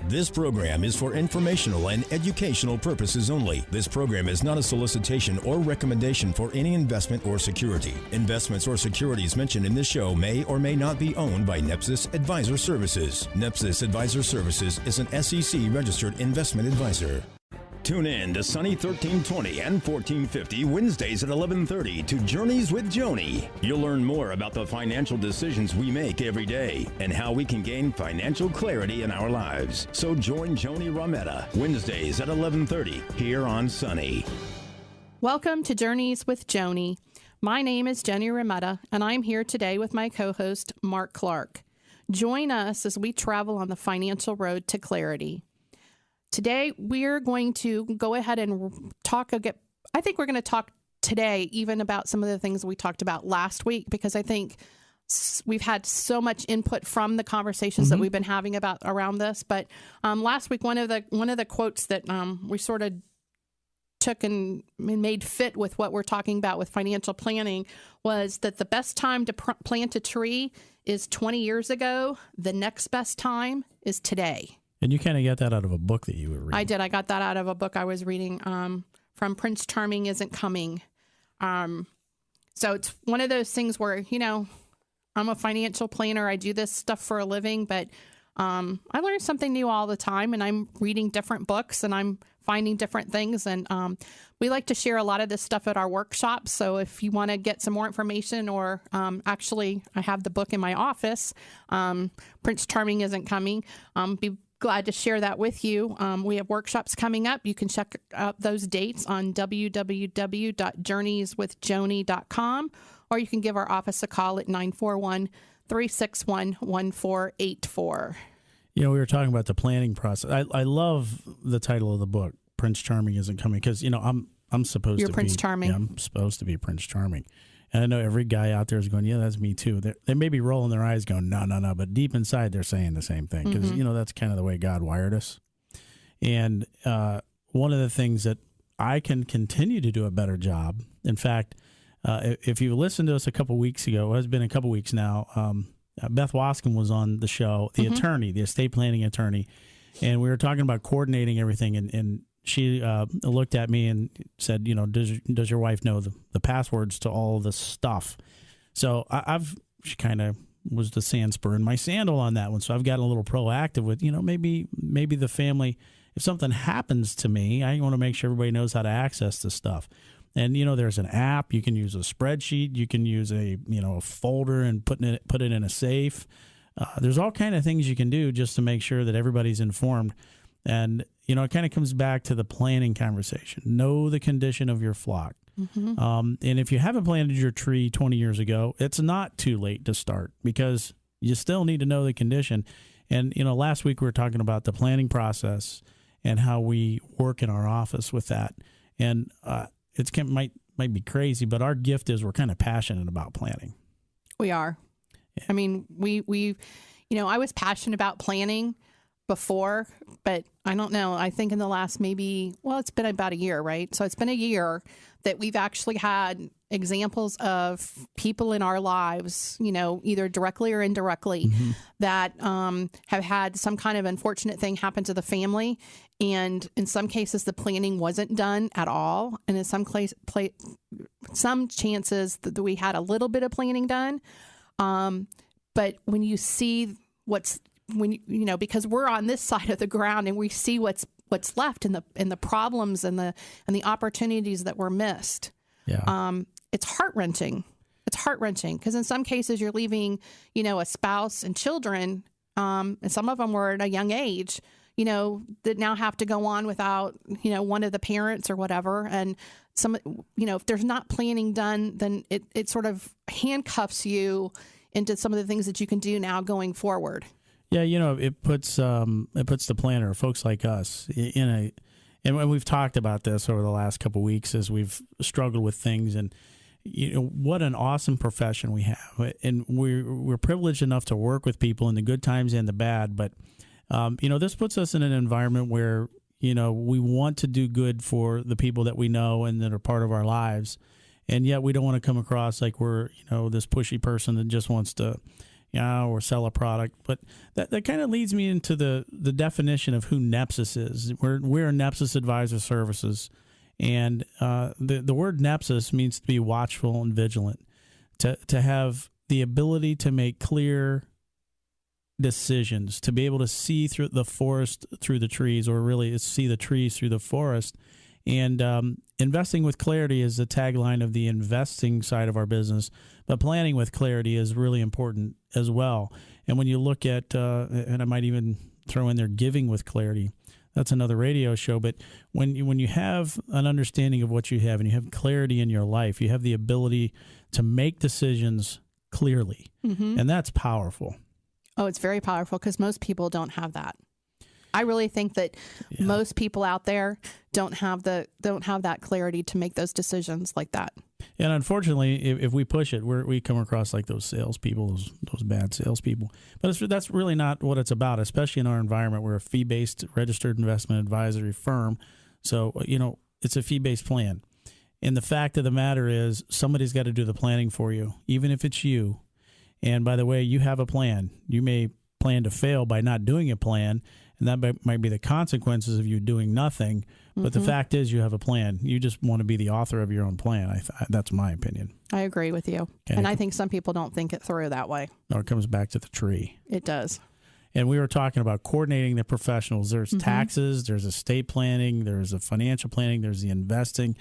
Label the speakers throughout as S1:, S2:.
S1: This program is for informational and educational purposes only. This program is not a solicitation or recommendation for any investment or security. Investments or securities mentioned in this show may or may not be owned by NEPSIS Advisor Services. NEPSIS Advisor Services is an SEC-registered investment advisor. Tune in to Sunny 1320 and 1450 Wednesdays at 11:30 to Journeys with Joni. You'll learn more about the financial decisions we make every day and how we can gain financial clarity in our lives. So join Joni Rametta Wednesdays at 11:30 here on Sunny.
S2: Welcome to Journeys with Joni. My name is Joni Rametta, and I'm here today with my co-host, Mark Clark. Join us as we travel on the financial road to clarity. Today, we're going to go ahead and talk again. I think we're going to talk today even about some of the things we talked about last week, because I think we've had so much input from the conversations that we've been having about around this. But last week, one of the quotes that we sort of took and made fit with what we're talking about with financial planning was that the best time to plant a tree is 20 years ago. The next best time is today.
S3: And you kind of got that out of a book that you were reading.
S2: I did. I got that out of a book I was reading from Prince Charming Isn't Coming. So it's one of those things where, you know, I'm a financial planner. I do this stuff for a living, but I learn something new all the time, and I'm reading different books and I'm finding different things. And we like to share a lot of this stuff at our workshops. So if you want to get some more information, or actually I have the book in my office, Prince Charming Isn't Coming, be glad to share that with you. We have workshops coming up. You can check out those dates on www.journeyswithjoni.com, or you can give our office a call at 941-361-1484.
S3: You know, we were talking about the planning process. I love the title of the book, Prince Charming Isn't Coming, because, you know, I'm supposed
S2: You're
S3: to
S2: Prince
S3: be
S2: Charming.
S3: Yeah, I'm supposed to be Prince Charming. And I know every guy out there is going, yeah, that's me too. They may be rolling their eyes going, no. But deep inside, they're saying the same thing, because, you know, that's kind of the way God wired us. And one of the things that I can continue to do a better job, in fact, if you listened to us a couple weeks ago, it has been a couple weeks now, Beth Waskin was on the show, the attorney, the estate planning attorney, and we were talking about coordinating everything, and she looked at me and said, you know, does your wife know the passwords to all this stuff? So she kind of was the sand spur in my sandal on that one. So I've gotten a little proactive with, you know, maybe the family, if something happens to me, I want to make sure everybody knows how to access this stuff. And, you know, there's an app. You can use a spreadsheet. You can use a folder and put it in a safe. There's all kind of things you can do just to make sure that everybody's informed. And, you know, it kind of comes back to the planning conversation. Know the condition of your flock. And if you haven't planted your tree 20 years ago, it's not too late to start, because you still need to know the condition. And, you know, last week we were talking about the planning process and how we work in our office with that. And it might be crazy, but our gift is we're kind of passionate about planning.
S2: We are. Yeah. I mean, we you know, I was passionate about planning before, but I don't know. I think in the last it's been about a year, right? So it's been a year that we've actually had examples of people in our lives, you know, either directly or indirectly, that have had some kind of unfortunate thing happen to the family. And in some cases, the planning wasn't done at all. And in some chances that we had a little bit of planning done. But when you see you know, because we're on this side of the ground and we see what's left in the problems and the opportunities that were missed. Yeah. It's heart-wrenching. It's heart-wrenching because in some cases you're leaving, you know, a spouse and children, and some of them were at a young age, you know, that now have to go on without, you know, one of the parents or whatever. And some, you know, if there's not planning done, then it sort of handcuffs you into some of the things that you can do now going forward.
S3: Yeah, you know, it puts the planner, folks like us, and we've talked about this over the last couple of weeks as we've struggled with things, and you know what an awesome profession we have, and we're privileged enough to work with people in the good times and the bad. But you know, this puts us in an environment where, you know, we want to do good for the people that we know and that are part of our lives, and yet we don't want to come across like we're, you know, this pushy person that just wants to, or sell a product. But that kind of leads me into the definition of who NEPSIS is. We're NEPSIS Advisor Services, and the word NEPSIS means to be watchful and vigilant, to have the ability to make clear decisions, to be able to see through the forest through the trees, or really see the trees through the forest. And investing with clarity is the tagline of the investing side of our business, but planning with clarity is really important as well. And when you look at, and I might even throw in there, giving with clarity, that's another radio show. But when you have an understanding of what you have and you have clarity in your life, you have the ability to make decisions clearly, and that's powerful.
S2: Oh, it's very powerful because most people don't have that. I really think that most people out there don't have that clarity to make those decisions like that.
S3: And unfortunately, if we push it, we come across like those salespeople, those bad salespeople. But that's really not what it's about, especially in our environment. We're a fee-based registered investment advisory firm. So, it's a fee-based plan. And the fact of the matter is somebody's got to do the planning for you, even if it's you. And by the way, you have a plan. You may plan to fail by not doing a plan, and that might be the consequences of you doing nothing. But the fact is you have a plan. You just want to be the author of your own plan. That's my opinion.
S2: I agree with you. Okay. And I think some people don't think it through that way.
S3: No, it comes back to the tree.
S2: It does.
S3: And we were talking about coordinating the professionals. There's taxes, there's estate planning, there's a financial planning, there's the investing,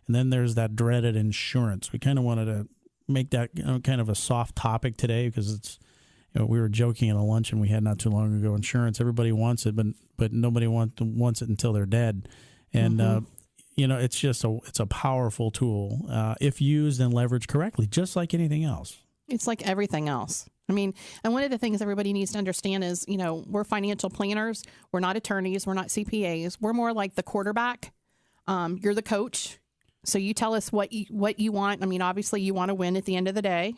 S3: and then there's that dreaded insurance. We kind of wanted to make that kind of a soft topic today because it's, we were joking at a luncheon we had not too long ago. Insurance, everybody wants it, but nobody wants it until they're dead. And it's just it's a powerful tool if used and leveraged correctly, just like anything else.
S2: It's like everything else. I mean, and one of the things everybody needs to understand is, we're financial planners. We're not attorneys. We're not CPAs. We're more like the quarterback. You're the coach. So you tell us what you want. I mean, obviously you want to win at the end of the day.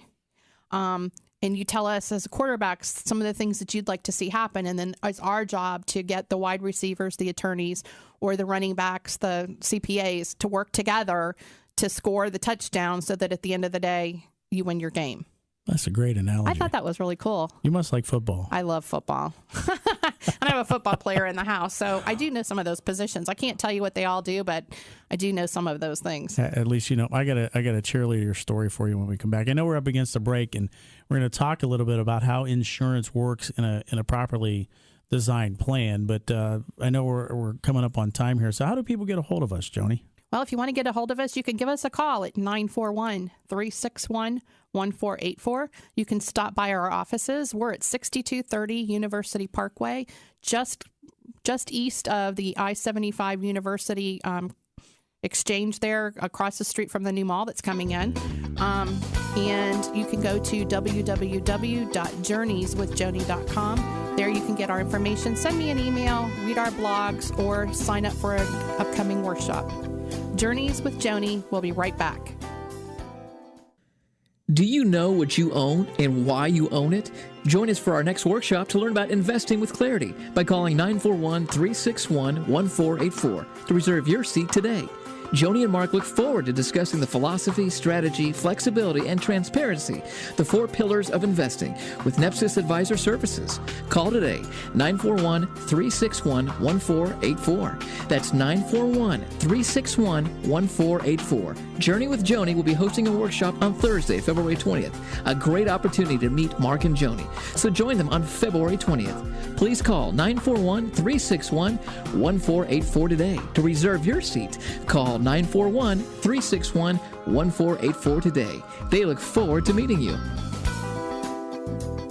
S2: And you tell us as quarterbacks some of the things that you'd like to see happen. And then it's our job to get the wide receivers, the attorneys, or the running backs, the CPAs to work together to score the touchdown so that at the end of the day, you win your game.
S3: That's a great analogy.
S2: I thought that was really cool.
S3: You must like football.
S2: I love football. And I have a football player in the house, so I do know some of those positions. I can't tell you what they all do, but I do know some of those things.
S3: At least I got a cheerleader story for you when we come back. I know we're up against the break, and we're going to talk a little bit about how insurance works in a properly designed plan. But I know we're coming up on time here. So how do people get a hold of us, Joni?
S2: Well, if you want to get a hold of us, you can give us a call at 941-361-1484. You can stop by our offices. We're at 6230 University Parkway, just east of the I-75 University Exchange there, across the street from the new mall that's coming in. And you can go to www.journeyswithjoni.com. There you can get our information, send me an email, read our blogs, or sign up for an upcoming workshop. Journeys with Joni. We'll be right back.
S4: Do you know what you own and why you own it? Join us for our next workshop to learn about investing with clarity by calling 941-361-1484 to reserve your seat today. Joni and Mark look forward to discussing the philosophy, strategy, flexibility, and transparency, the 4 pillars of investing, with NEPSIS Advisor Services. Call today, 941-361-1484. That's 941-361-1484. Journey with Joni will be hosting a workshop on Thursday, February 20th. A great opportunity to meet Mark and Joni. So join them on February 20th. Please call 941-361-1484 today. To reserve your seat, call 941-361-1484 today. They look forward to meeting you.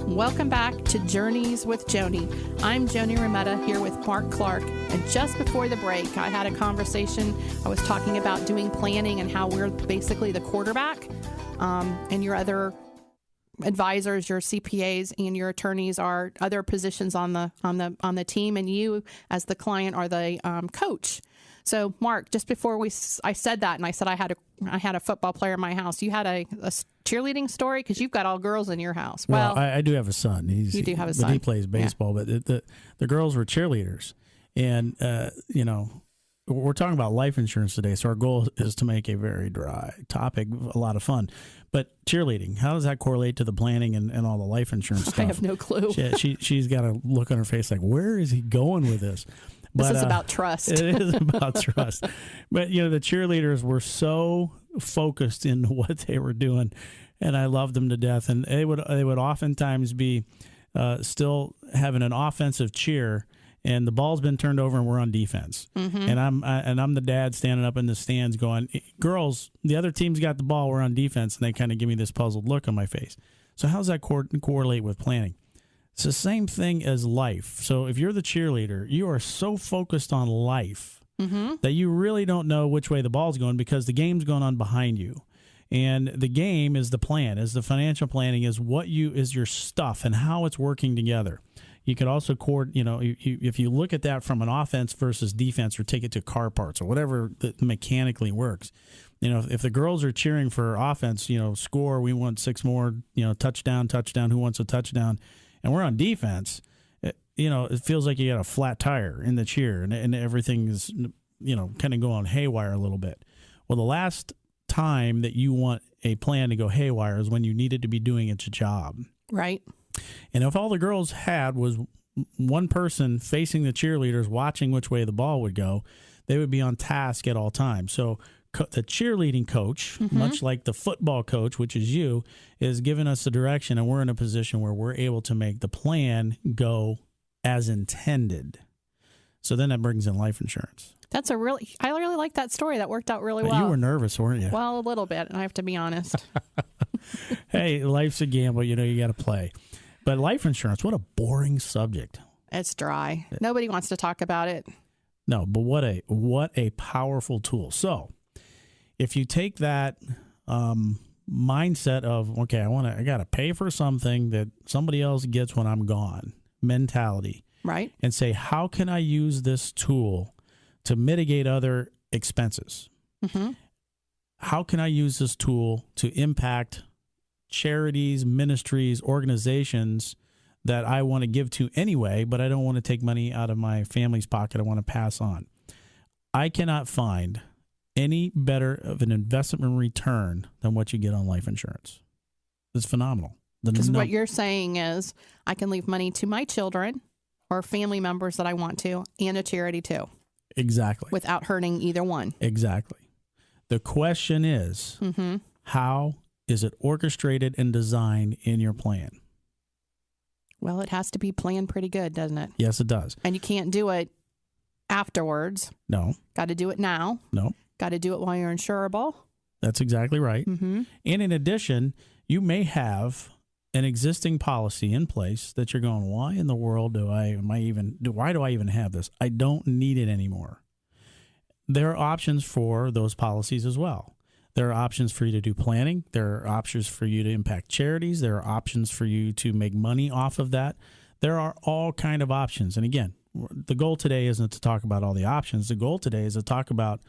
S2: Welcome back to Journeys with Joni. I'm Joni Rametta here with Mark Clark. And just before the break, I had a conversation. I was talking about doing planning and how we're basically the quarterback, and your other advisors, your CPAs, and your attorneys are other positions on the team, and you as the client are the coach. So, Mark, just before I said that, and I said I had a football player in my house. You had a cheerleading story because you've got all girls in your house.
S3: Well, I do have a son. You do have a son. He plays baseball, but the girls were cheerleaders, and we're talking about life insurance today, so our goal is to make a very dry topic a lot of fun. But cheerleading, how does that correlate to the planning and all the life insurance stuff?
S2: I have no clue.
S3: She's got a look on her face like, where is he going with this?
S2: This is about trust.
S3: It is about trust. But, the cheerleaders were so focused in what they were doing, and I loved them to death. And they would oftentimes be still having an offensive cheer, and the ball's been turned over and we're on defense. Mm-hmm. And I'm the dad standing up in the stands going, girls, the other team's got the ball, we're on defense. And they kind of give me this puzzled look on my face. So how does that correlate with planning? It's the same thing as life. So if you're the cheerleader, you are so focused on life that you really don't know which way the ball's going because the game's going on behind you. And the game is the plan, is the financial planning, is is your stuff and how it's working together. You could also if you look at that from an offense versus defense, or take it to car parts or whatever that mechanically works. If the girls are cheering for offense, score, we want 6 more, touchdown, who wants a touchdown? And we're on defense, it feels like you got a flat tire in the cheer and everything is, kind of going haywire a little bit. Well, the last time that you want a plan to go haywire is when you needed to be doing its job.
S2: Right.
S3: And if all the girls had was one person facing the cheerleaders, watching which way the ball would go, they would be on task at all times. So the cheerleading coach, much like the football coach, which is you, is giving us the direction, and we're in a position where we're able to make the plan go as intended. So then that brings in life insurance.
S2: I really like that story. That worked out really well.
S3: You were nervous, weren't you?
S2: Well, a little bit, I have to be honest.
S3: Hey, life's a gamble. You got to play. But life insurance, what a boring subject.
S2: It's dry. Nobody wants to talk about it.
S3: No, but what a powerful tool. So if you take that mindset of, okay, I got to pay for something that somebody else gets when I'm gone mentality,
S2: right?
S3: And say, how can I use this tool to mitigate other expenses? Mm-hmm. How can I use this tool to impact charities, ministries, organizations that I want to give to anyway, but I don't want to take money out of my family's pocket I want to pass on? I cannot find any better of an investment return than what you get on life insurance. It's phenomenal.
S2: Because what you're saying is I can leave money to my children or family members that I want to, and a charity too.
S3: Exactly.
S2: Without hurting either one.
S3: Exactly. The question is, how is it orchestrated and designed in your plan?
S2: Well, it has to be planned pretty good, doesn't it?
S3: Yes, it does.
S2: And you can't do it afterwards.
S3: No.
S2: Got to do it now.
S3: No.
S2: Got to do it while you're insurable.
S3: That's exactly right. Mm-hmm. And in addition, you may have an existing policy in place that you're going, why in the world why do I even have this? I don't need it anymore. There are options for those policies as well. There are options for you to do planning. There are options for you to impact charities. There are options for you to make money off of that. There are all kind of options. And again, the goal today isn't to talk about all the options. The goal today is to talk about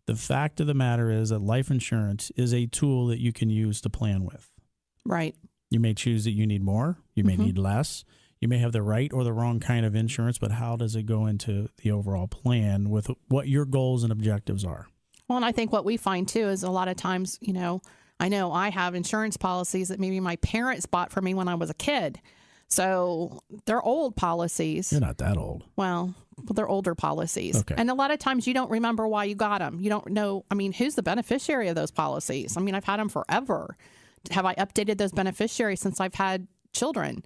S3: the fact of the matter is that life insurance is a tool that you can use to plan with.
S2: Right.
S3: You may choose that you need more. You may need less. You may have the right or the wrong kind of insurance, but how does it go into the overall plan with what your goals and objectives are?
S2: Well, and I think what we find too is a lot of times, I know I have insurance policies that maybe my parents bought for me when I was a kid. So they're old policies.
S3: You're not that old.
S2: Well, they're older policies.
S3: Okay.
S2: And a lot of times you don't remember why you got them. You don't know, who's the beneficiary of those policies? I've had them forever. Have I updated those beneficiaries since I've had children?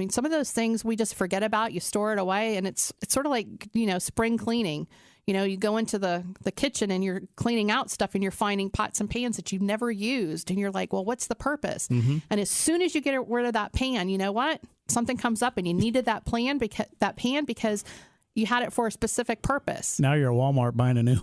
S2: Some of those things we just forget about. You store it away, and it's sort of like, spring cleaning. You go into the kitchen and you're cleaning out stuff and you're finding pots and pans that you've never used. And you're like, well, what's the purpose? Mm-hmm. And as soon as you get rid of that pan, you know what? Something comes up and you needed that pan because you had it for a specific purpose.
S3: Now you're at Walmart buying a new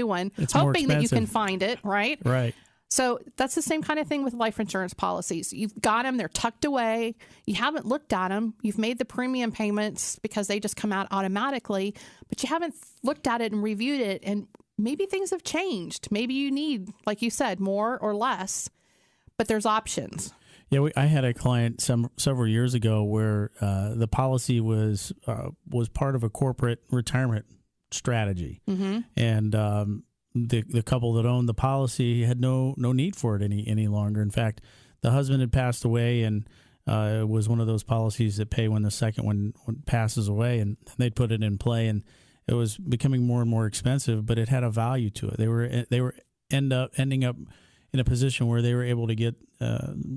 S3: one.
S2: It's hoping that you can find it, right?
S3: Right.
S2: So that's the same kind of thing with life insurance policies. You've got them, they're tucked away. You haven't looked at them. You've made the premium payments because they just come out automatically, but you haven't looked at it and reviewed it. And maybe things have changed. Maybe you need, like you said, more or less, but there's options.
S3: Yeah, I had a client several years ago where the policy was part of a corporate retirement strategy. And the couple that owned the policy had no need for it any longer. In fact, the husband had passed away, and it was one of those policies that pay when the second one passes away, and they'd put it in play, and it was becoming more and more expensive, but it had a value to it. They were ending up in a position where they were able to get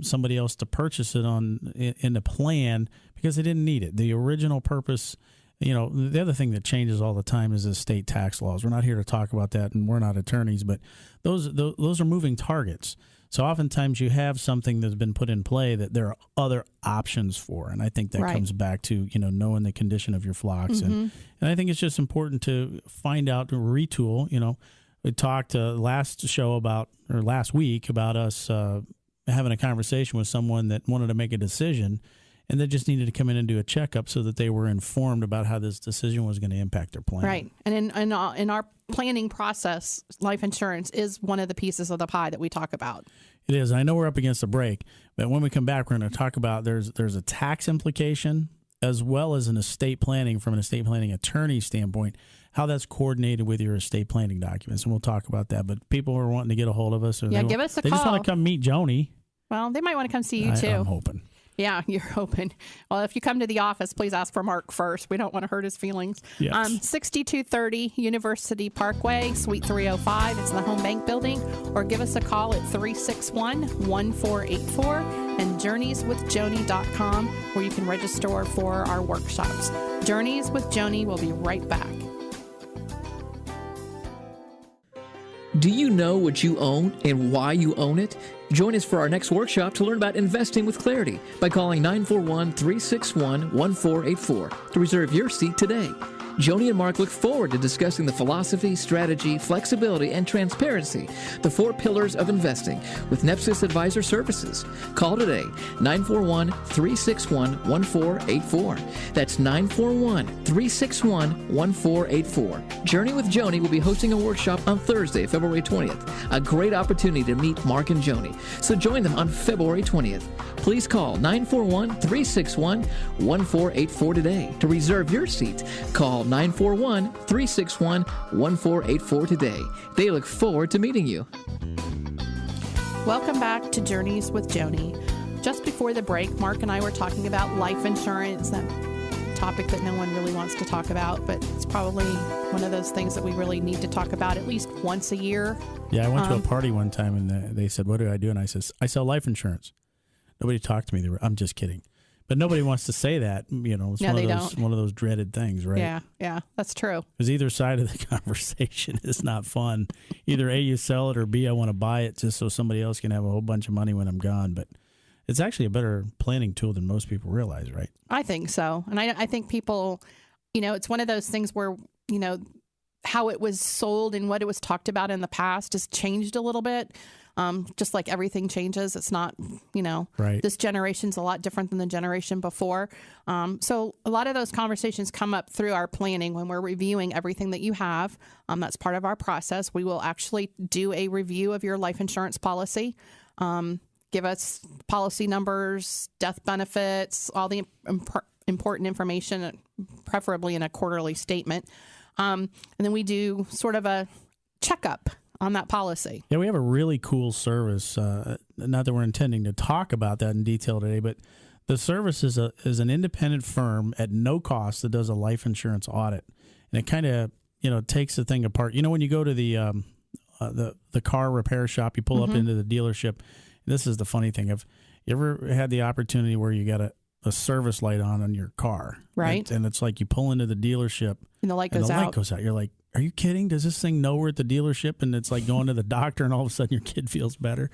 S3: somebody else to purchase it in the plan because they didn't need it. The original purpose. The other thing that changes all the time is the state tax laws. We're not here to talk about that, and we're not attorneys, but those are moving targets. So oftentimes you have something that's been put in play that there are other options for, and I think that comes back to knowing the condition of your flocks, and I think it's just important to find out, to retool. We talked last week about us having a conversation with someone that wanted to make a decision. And they just needed to come in and do a checkup so that they were informed about how this decision was going to impact their plan.
S2: Right. And in our planning process, life insurance is one of the pieces of the pie that we talk about.
S3: It is. I know we're up against a break, but when we come back, we're going to talk about there's a tax implication as well as an estate planning from an estate planning attorney standpoint, how that's coordinated with your estate planning documents. And we'll talk about that. But people are wanting to get a hold of us. Or
S2: give us a call.
S3: They just want to come meet Joni.
S2: Well, they might want to come see you too.
S3: I'm hoping.
S2: Yeah, you're hoping. Well, if you come to the office, please ask for Mark first. We don't want to hurt his feelings.
S3: Yes.
S2: 6230 University Parkway, Suite 305. It's the Home Bank Building. Or give us a call at 361-1484 and journeyswithjoni.com, where you can register for our workshops. Journeys with Joni will be right back.
S4: Do you know what you own and why you own it? Join us for our next workshop to learn about investing with clarity by calling 941-361-1484 to reserve your seat today. Joni and Mark look forward to discussing the philosophy, strategy, flexibility, and transparency, the 4 pillars of investing, with NEPSIS Advisor Services. Call today, 941-361-1484. That's 941-361-1484. Journey with Joni will be hosting a workshop on Thursday, February 20th. A great opportunity to meet Mark and Joni. So join them on February 20th. Please call 941-361-1484 today to reserve your seat. Call 941-361-1484 today. They look forward to meeting you.
S2: Welcome back to Journeys with Joni. Just before the break, Mark and I were talking about life insurance, that topic that no one really wants to talk about, but it's probably one of those things that we really need to talk about at least once a year.
S3: Yeah, I went to a party one time, and they said, "What do I do?" And I said, "I sell life insurance." Nobody talked to me. I'm just kidding. But nobody wants to say that. It's one of those dreaded things, right?
S2: Yeah, that's true.
S3: Because either side of the conversation is not fun. Either A, you sell it, or B, I want to buy it just so somebody else can have a whole bunch of money when I'm gone. But it's actually a better planning tool than most people realize, right?
S2: I think so. And I think people, it's one of those things where, how it was sold and what it was talked about in the past has changed a little bit. Just like everything changes, it's not,
S3: right.
S2: This generation's a lot different than the generation before. So a lot of those conversations come up through our planning when we're reviewing everything that you have. That's part of our process. We will actually do a review of your life insurance policy. Give us policy numbers, death benefits, all the important information, preferably in a quarterly statement. And then we do sort of a checkup on that policy.
S3: Yeah, we have a really cool service. Not that we're intending to talk about that in detail today, but the service is an independent firm at no cost that does a life insurance audit, and it kind of takes the thing apart. When you go to the car repair shop, you pull up into the dealership. This is the funny thing: have you ever had the opportunity where you got a service light on your car,
S2: right?
S3: And it's like you pull into the dealership
S2: and the light goes out.
S3: You're like, are you kidding? Does this thing know we're at the dealership? And it's like going to the doctor, and all of a sudden your kid feels better.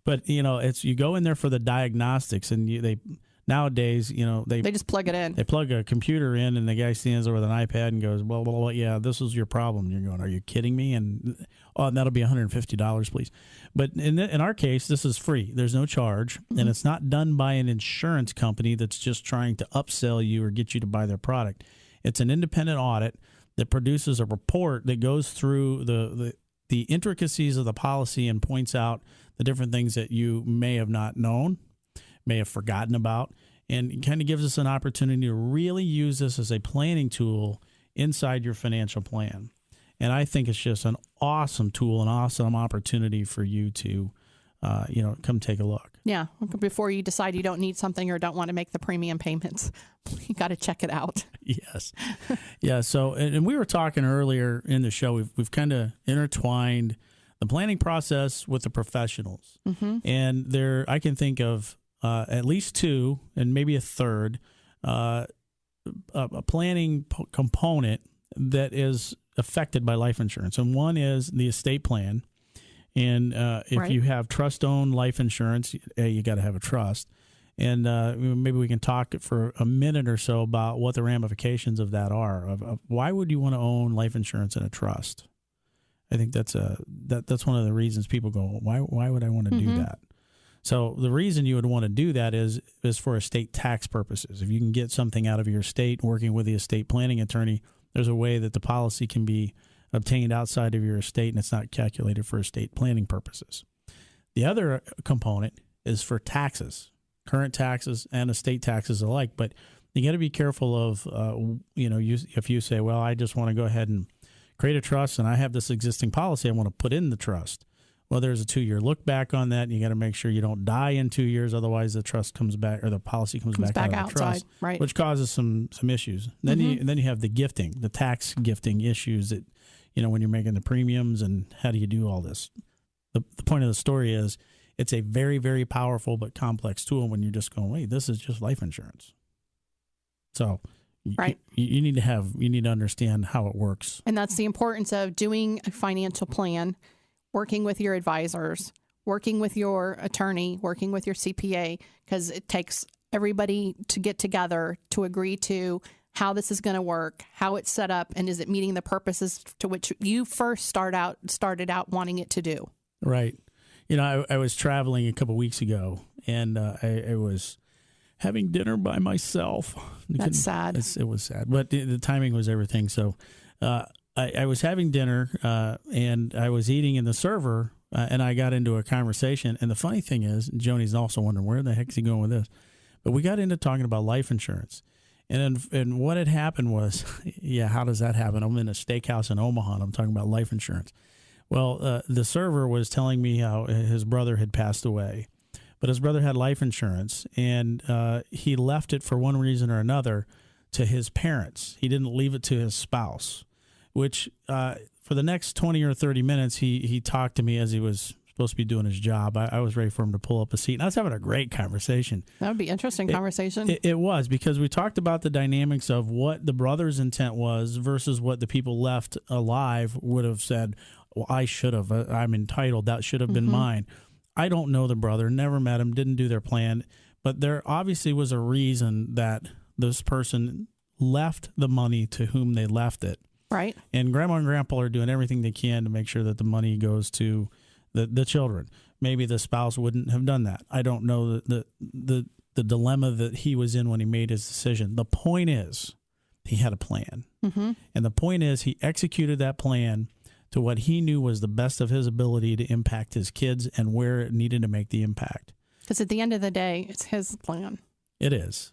S3: But it's you go in there for the diagnostics, and they nowadays they
S2: just plug it in.
S3: They plug a computer in, and the guy stands there with an iPad and goes, well, yeah, this is your problem. You're going, are you kidding me? And that'll be $150, please. But in our case, this is free. There's no charge, and it's not done by an insurance company that's just trying to upsell you or get you to buy their product. It's an independent audit that produces a report that goes through the intricacies of the policy and points out the different things that you may have not known, may have forgotten about, and it kind of gives us an opportunity to really use this as a planning tool inside your financial plan. And I think it's just an awesome tool, an awesome opportunity for you to, come take a look.
S2: Yeah. Before you decide you don't need something or don't want to make the premium payments, you got to check it out.
S3: Yes. Yeah. So, and we were talking earlier in the show, we've kind of intertwined the planning process with the professionals. Mm-hmm. And I can think of at least two and maybe a third, a planning component that is affected by life insurance. And one is the estate plan. And if you have trust-owned life insurance, you got to have a trust. And maybe we can talk for a minute or so about what the ramifications of that are. Of why would you want to own life insurance in a trust? I think that's one of the reasons people go, why would I want to do that? So the reason you would want to do that is for estate tax purposes. If you can get something out of your estate, working with the estate planning attorney, there's a way that the policy can be obtained outside of your estate, and it's not calculated for estate planning purposes. The other component is for taxes, current taxes and estate taxes alike. But you got to be careful of, if you say, well, I just want to go ahead and create a trust, and I have this existing policy I want to put in the trust. Well, there's a 2-year look back on that, and you got to make sure you don't die in 2 years. Otherwise, the trust comes back, or the policy comes back out of the
S2: outside,
S3: trust,
S2: right? Which
S3: causes some issues. Then you have the gifting, the tax gifting issues that, when you're making the premiums, and how do you do all this? The point of the story is it's a very, very powerful but complex tool when you're just going, wait, this is just life insurance. So you need to understand how it works.
S2: And that's the importance of doing a financial plan, working with your advisors, working with your attorney, working with your CPA, because it takes everybody to get together to agree to how this is going to work, how it's set up, and is it meeting the purposes to which you first started out wanting it to do.
S3: Right. I was traveling a couple weeks ago, and I was having dinner by myself.
S2: That's sad.
S3: It was sad, but the timing was everything. So I was having dinner, and I was eating, and the server, and I got into a conversation. And the funny thing is, Joni's also wondering, where the heck is he going with this? But we got into talking about life insurance. And what had happened was, how does that happen? I'm in a steakhouse in Omaha, and I'm talking about life insurance. Well, the server was telling me how his brother had passed away, but his brother had life insurance, and he left it for one reason or another to his parents. He didn't leave it to his spouse, which for the next 20 or 30 minutes, he talked to me as he was supposed to be doing his job. I was ready for him to pull up a seat, and I was having a great conversation.
S2: That would be interesting conversation.
S3: It was, because we talked about the dynamics of what the brother's intent was versus what the people left alive would have said, well, I should have. I'm entitled. That should have been mine. I don't know the brother, never met him, didn't do their plan, but there obviously was a reason that this person left the money to whom they left it.
S2: Right.
S3: And grandma and grandpa are doing everything they can to make sure that the money goes to the children. Maybe the spouse wouldn't have done that. I don't know the dilemma that he was in when he made his decision. The point is, he had a plan. And the point is, he executed that plan to what he knew was the best of his ability to impact his kids and where it needed to make the impact.
S2: Because at the end of the day, it's his plan.
S3: It is.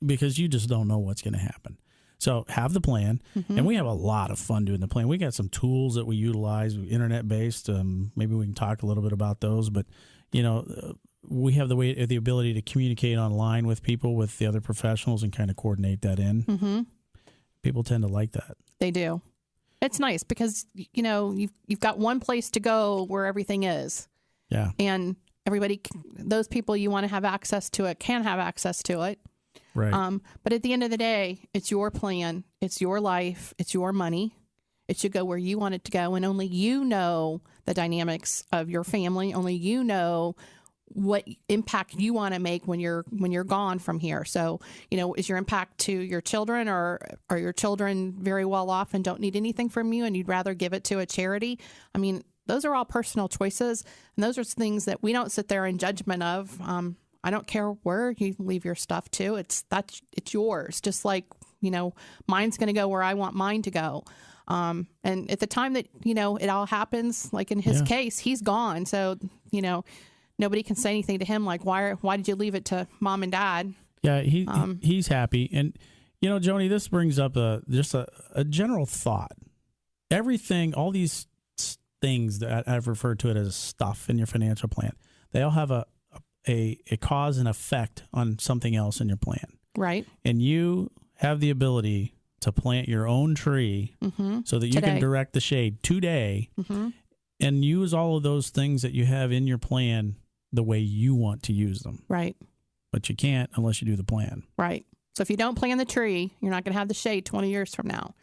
S3: Because you just don't know what's going to happen. So have the plan, and we have a lot of fun doing the plan. We got some tools that we utilize, internet-based. Maybe we can talk a little bit about those. But, we have the ability to communicate online with people, with the other professionals, and kind of coordinate that in. People tend to like that.
S2: They do. It's nice because, you've got one place to go where everything is.
S3: Yeah.
S2: And everybody, those people you want to have access to it can have access to it.
S3: Right.
S2: But at the end of the day, it's your plan, it's your life, it's your money. It should go where you want it to go, and only you know the dynamics of your family. Only you know what impact you want to make when you're gone from here. So, is your impact to your children, or are your children very well off and don't need anything from you, and you'd rather give it to a charity? I mean, those are all personal choices, and those are things that we don't sit there in judgment of. I don't care where you leave your stuff to. It's yours. Just like, mine's going to go where I want mine to go. And at the time that, it all happens, like in his case, he's gone. So, nobody can say anything to him like, why did you leave it to mom and dad?
S3: Yeah, he's happy. And, You know, Joni, this brings up just a general thought. Everything, all these things that I've referred to it as stuff in your financial plan, they all have a cause and effect on something else in your plan.
S2: Right.
S3: And you have the ability to plant your own tree so that you can direct the shade today and use all of those things that you have in your plan the way you want to use them.
S2: Right.
S3: But you can't unless you do the plan.
S2: Right. So if you don't plant the tree, you're not going to have the shade 20 years from now.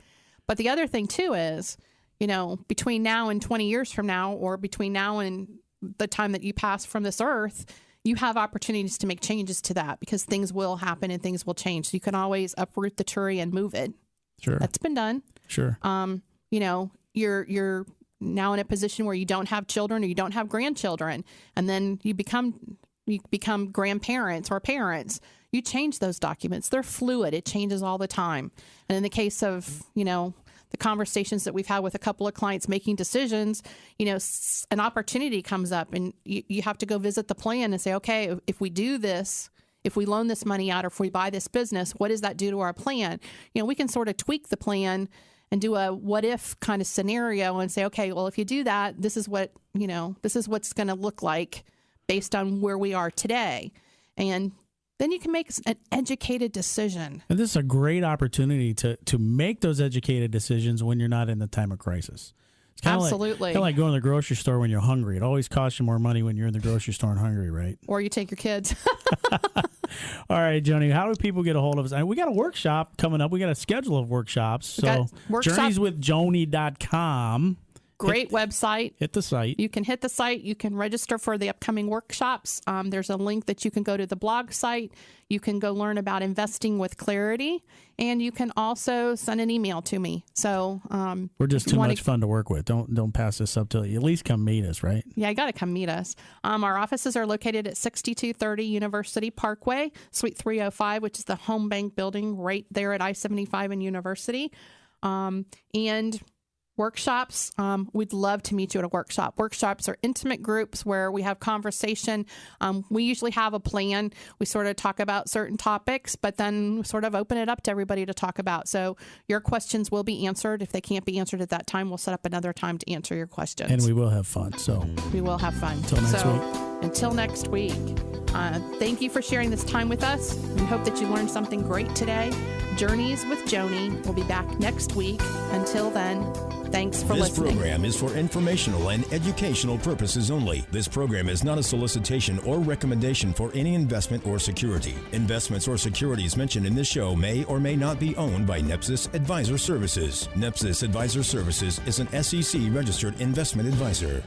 S2: But the other thing, too, is, you know, between now and 20 years from now, or between now and the time that you pass from this earth, you have opportunities to make changes to that because things will happen and things will change. So you can always uproot the tree and move it.
S3: Sure.
S2: That's been done.
S3: Sure.
S2: You know, you're now in a position where you don't have children or you don't have grandchildren, and then you become grandparents or parents. You change those documents. They're fluid. It changes all the time. And in the case of, you know, the conversations that we've had with a couple of clients making decisions, you know, an opportunity comes up and you have to go visit the plan and say, okay, if we do this, if we loan this money out or if we buy this business, what does that do to our plan? You know, we can sort of tweak the plan and do a what if kind of scenario and say, okay, well, if you do that, this is what, you know, this is what's going to look like based on where we are today. And then you can make an educated decision. And
S3: this is a great opportunity to make those educated decisions when you're not in the time of crisis. It's
S2: Absolutely.
S3: Kind of like going to the grocery store when you're hungry. It always costs you more money when you're in the grocery store and hungry, right?
S2: Or you take your kids.
S3: All right, Joni, how do people get a hold of us? We got a workshop coming up. We got a schedule of workshops. So journeyswithjoni.com.
S2: Great website.
S3: Hit the site.
S2: You can hit the site. You can register for the upcoming workshops. There's a link that you can go to the blog site. You can go learn about investing with clarity, and you can also send an email to me. So
S3: we're just too much fun to work with. Don't pass this up till you at least come meet us, right?
S2: Yeah, you got to come meet us. Our offices are located at 6230 University Parkway, Suite 305, which is the home bank building right there at I-75 and University. And workshops, we'd love to meet you at a workshop. Workshops are intimate groups where we have conversation. We usually have a plan. We sort of talk about certain topics, but then sort of open it up to everybody to talk about. So your questions will be answered. If they can't be answered at that time, we'll set up another time to answer your questions.
S3: And we will have fun. So
S2: we will have fun. Until next week. Thank you for sharing this time with us. We hope that you learned something great today. Journeys with Joni will be back next week. Until then, thanks for listening.
S1: This program is for informational and educational purposes only. This program is not a solicitation or recommendation for any investment or security. Investments or securities mentioned in this show may or may not be owned by NEPSIS Advisor Services. NEPSIS Advisor Services is an SEC-registered investment advisor.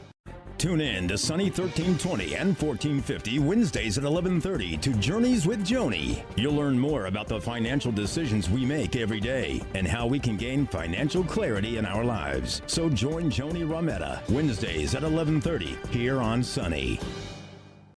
S1: Tune in to Sunny 1320 and 1450 Wednesdays at 11:30 to Journeys with Joni. You'll learn more about the financial decisions we make every day and how we can gain financial clarity in our lives. So join Joni Rametta Wednesdays at 11:30 here on Sunny.